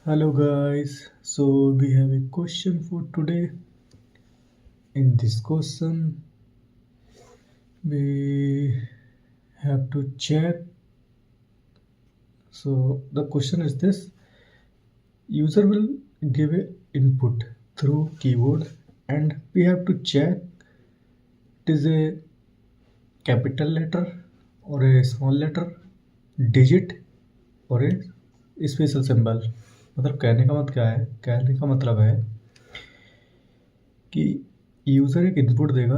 Hello guys, so we have a question for today. In this question, we have to check. So the question is this: user will give a input through keyboard, and we have to check it is a capital letter or a small letter, digit और a special symbol. मतलब कहने का मतलब है कि user एक input देगा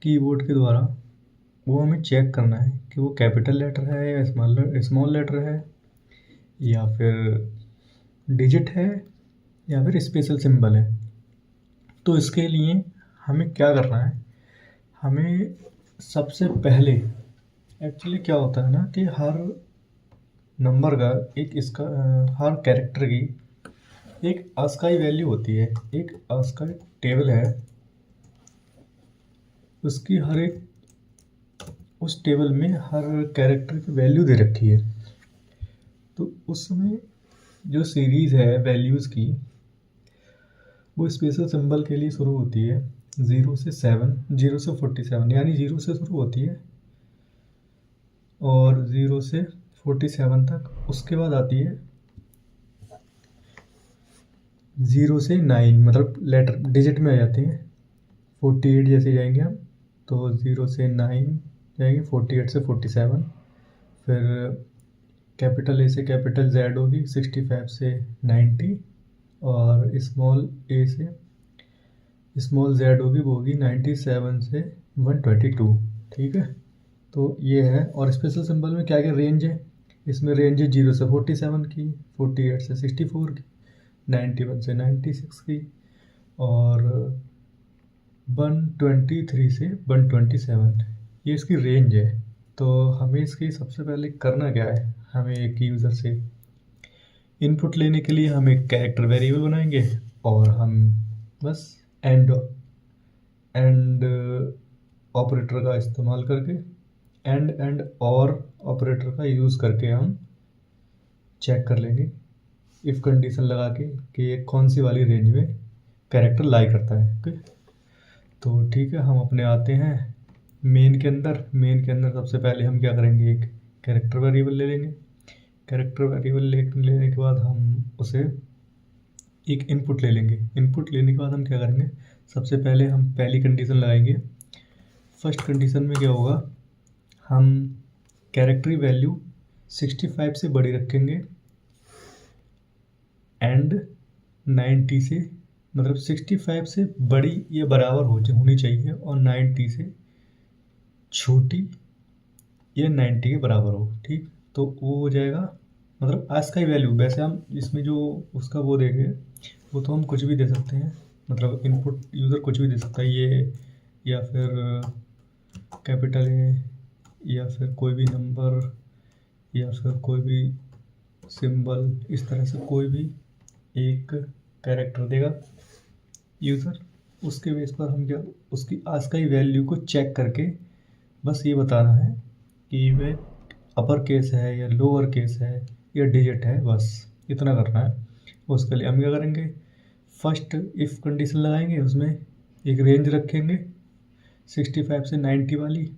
keyboard के द्वारा, वो हमें चेक करना है कि वो कैपिटल लेटर है या स्मॉल लेटर है या फिर डिजिट है या फिर स्पेशल सिंबल है। तो इसके लिए हमें क्या करना है, हमें सबसे पहले एक्चुअली क्या होता है ना कि हर नंबर का हर कैरेक्टर की एक ASCII वैल्यू होती है, एक ASCII टेबल है, उसकी हर एक उस टेबल में हर कैरेक्टर की वैल्यू दे रखी है। तो उसमें जो सीरीज़ है वैल्यूज़ की वो स्पेशल सिंबल के लिए शुरू होती है 0 से 47, यानी 0 से शुरू होती है और 0 से 47 तक। उसके बाद आती है 0 से 9, मतलब लेटर डिजिट में आ जाते हैं। 48 जैसे जाएंगे हम तो 0 से 9 जाएंगे, 48 से 47, फिर कैपिटल ए से कैपिटल जेड होगी 65 से 90, और स्मॉल ए से स्मॉल जेड होगी, वो होगी 97 से 122। ठीक है, तो ये है। और स्पेशल सिंबल में क्या क्या रेंज है, इसमें रेंज है 0 से 47 की, 48 से 64 की, 91 से 96 की, और 123 से 127, ये इसकी रेंज है। तो हमें इसकी सबसे पहले करना क्या है, हमें एक यूज़र से इनपुट लेने के लिए हम एक कैरेक्टर वेरिएबल बनाएंगे और हम बस एंड ऑपरेटर का इस्तेमाल करके एंड और ऑपरेटर का यूज़ करके हम चेक कर लेंगे इफ़ कंडीशन लगा के कि ये कौन सी वाली रेंज में कैरेक्टर लाई करता है। ओके, तो ठीक है, हम अपने आते हैं मेन के अंदर सबसे पहले हम क्या करेंगे, एक कैरेक्टर वेरिएबल ले लेंगे। कैरेक्टर वेरिएबल लेने के बाद हम उसे एक इनपुट ले लेंगे। इनपुट लेने के बाद हम क्या करेंगे, सबसे पहले हम पहली कंडीशन लगाएंगे। फर्स्ट कंडीशन में क्या होगा, हम कैरेक्टर वैल्यू 65 से बड़ी रखेंगे एंड 90 से, मतलब 65 से बड़ी या बराबर होनी चाहिए और 90 से छोटी या 90 के बराबर हो। ठीक, तो वो हो जाएगा, मतलब ASCII वैल्यू। वैसे हम इसमें जो उसका वो देंगे वो तो हम कुछ भी दे सकते हैं, मतलब इनपुट यूज़र कुछ भी दे सकता है, ये या फिर कैपिटल ए या फिर कोई भी नंबर या फिर कोई भी सिंबल, इस तरह से कोई भी एक कैरेक्टर देगा यूज़र। उसके बेस पर हम क्या उसकी ASCII वैल्यू को चेक करके बस ये बताना है कि वह अपर केस है या लोअर केस है या डिजिट है, बस इतना करना है। उसके लिए हम क्या करेंगे, फर्स्ट इफ़ कंडीशन लगाएंगे, उसमें एक रेंज रखेंगे 65 से 90 वाली।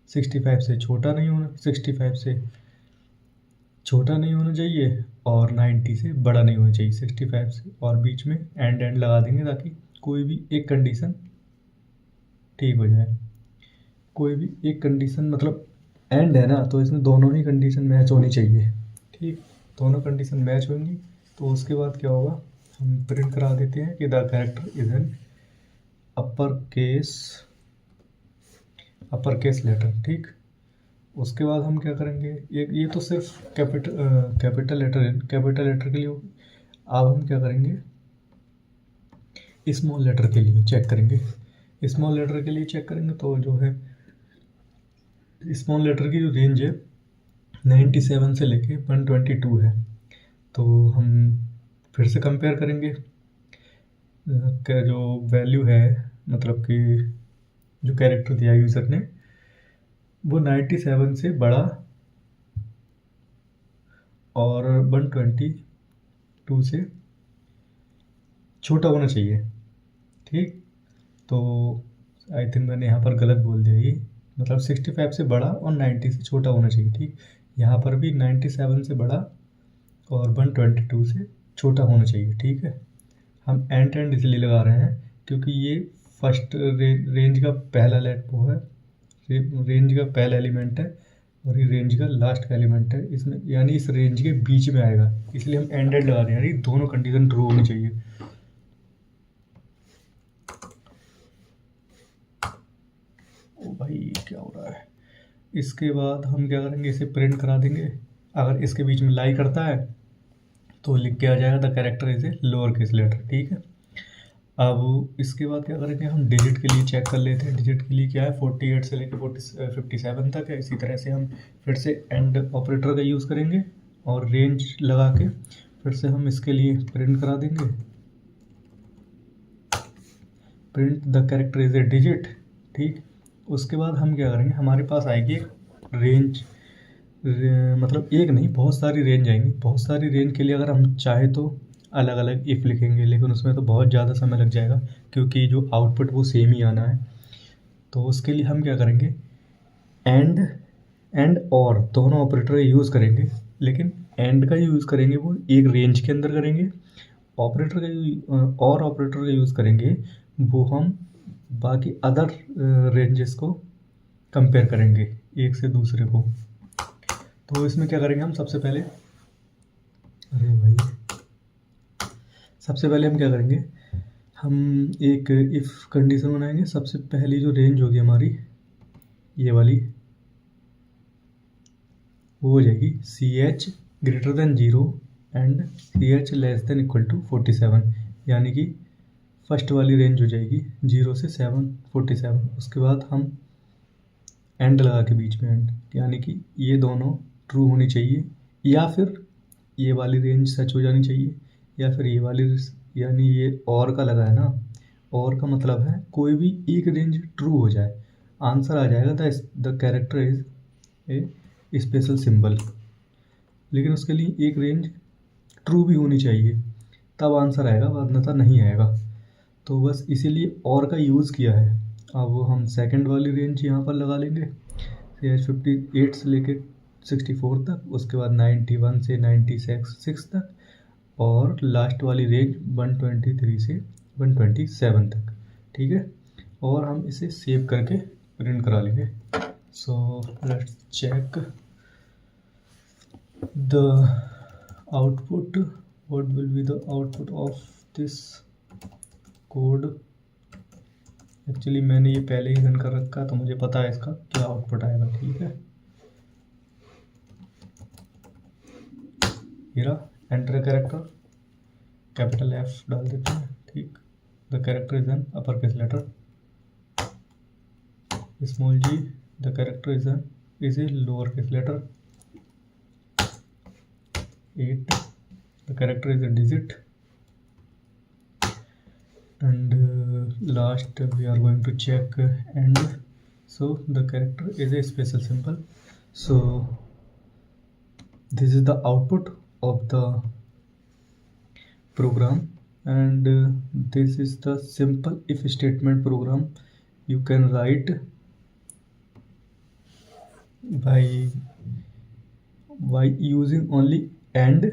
65 से छोटा नहीं होना, 65 से छोटा नहीं होना चाहिए और 90 से बड़ा नहीं होना चाहिए 65 से, और बीच में एंड लगा देंगे ताकि कोई भी एक कंडीशन ठीक हो जाए। कोई भी एक कंडीशन, मतलब एंड है ना, तो इसमें दोनों ही कंडीशन मैच होनी चाहिए। ठीक, दोनों कंडीशन मैच होंगी तो उसके बाद क्या होगा, हम प्रिंट करा देते हैं कि the character is an upper case letter. ठीक, उसके बाद हम क्या करेंगे, ये तो सिर्फ कैपिटल लेटर के लिए होगी। अब हम क्या करेंगे, स्मॉल लेटर के लिए चेक करेंगे। स्मॉल लेटर के लिए चेक करेंगे तो जो है स्मॉल लेटर की जो रेंज है 97 से लेके 122 है। तो हम फिर से कंपेयर करेंगे का जो वैल्यू है, मतलब कि जो कैरेक्टर दिया यूज़र ने वो 97 से बड़ा और 122 से छोटा होना चाहिए। ठीक, तो आई थिंक मैंने यहाँ पर गलत बोल दिया, ये मतलब 65 से बड़ा और 90 से छोटा होना चाहिए। ठीक, यहाँ पर भी 97 से बड़ा और 122 से छोटा होना चाहिए। ठीक है, हम एंड इसलिए लगा रहे हैं क्योंकि ये फर्स्ट रेंज का पहला वो है, रेंज का पहला एलिमेंट है और ये रेंज का लास्ट का एलिमेंट है इसमें, यानी इस रेंज के बीच में आएगा, इसलिए हम एंडेड लगा रहे हैं, यानी दोनों कंडीशन ट्रू होनी चाहिए। ओ भाई क्या हो रहा है। इसके बाद हम क्या करेंगे, इसे प्रिंट करा देंगे। अगर इसके बीच में लाई करता है तो लिख के आ जाएगा the character is a lower case letter. ठीक है, अब इसके बाद क्या करेंगे, हम डिजिट के लिए चेक कर लेते हैं। डिजिट के लिए क्या है, 48 से लेकर 57 तक है। इसी तरह से हम फिर से एंड ऑपरेटर का यूज़ करेंगे और रेंज लगा के फिर से हम इसके लिए प्रिंट करा देंगे, print the character is A digit. ठीक, उसके बाद हम क्या करेंगे, हमारे पास आएगी रेंज, मतलब एक नहीं बहुत सारी रेंज आएंगी। बहुत सारी रेंज के लिए अगर हम चाहे तो अलग अलग इफ़ लिखेंगे, लेकिन उसमें तो बहुत ज़्यादा समय लग जाएगा क्योंकि जो आउटपुट वो सेम ही आना है। तो उसके लिए हम क्या करेंगे, एंड और दोनों ऑपरेटर यूज़ करेंगे, लेकिन एंड का यूज़ करेंगे वो एक रेंज के अंदर करेंगे, ऑपरेटर का और ऑपरेटर का यूज़ करेंगे वो हम बाकी अदर रेंजेस को कंपेयर करेंगे एक से दूसरे को। तो इसमें क्या करेंगे, हम सबसे पहले हम क्या करेंगे, हम एक इफ़ कंडीशन बनाएंगे। सबसे पहली जो रेंज होगी हमारी ये वाली, वो हो जाएगी CH greater than 0 and CH less than equal to 47, यानी कि फर्स्ट वाली रेंज हो जाएगी 0 से 47। उसके बाद हम एंड लगा के बीच में एंड, यानी कि ये दोनों ट्रू होनी चाहिए, या फिर ये वाली रेंज सच हो जानी चाहिए, या फिर ये वाली, यानी ये और का लगा है ना, और का मतलब है कोई भी एक रेंज ट्रू हो जाए, आंसर आ जाएगा the character is A special symbol. लेकिन उसके लिए एक रेंज ट्रू भी होनी चाहिए तब आंसर आएगा, वरना नहीं आएगा। तो बस इसीलिए और का यूज़ किया है। अब हम सेकंड वाली रेंज यहाँ पर लगा लेंगे, 58 से लेके 64 तक, उसके बाद 91 से 96 तक, और लास्ट वाली रेंज 123 से 127 तक। ठीक है, और हम इसे सेव करके प्रिंट करा लेंगे। So let's check the output, what will be the output of this code. Actually मैंने ये पहले ही रन कर रखा तो मुझे पता है इसका क्या आउटपुट आएगा। ठीक है, मेरा एंटर कैरेक्टर, कैपिटल F डाल देते हैं। ठीक, the character is an upper case letter, small g, the character is a lower case letter, 8, the character is a digit, and last we are going to check end, so the character is a special symbol. So this is the output of the program, and this is the simple if statement program you can write by using only and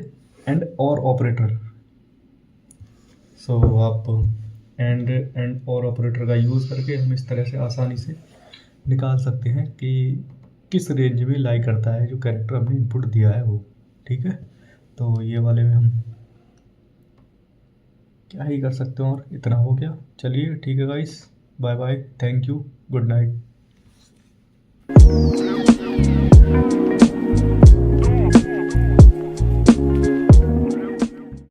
or operator. So आप and और operator का use करके हम इस तरह से आसानी से निकाल सकते हैं कि किस रेंज में लाई करता है जो कैरेक्टर हमने इनपुट दिया है वो। ठीक है, तो ये वाले में हम क्या ही कर सकते हैं, और इतना हो गया। चलिए ठीक है guys, bye bye, thank you, good night.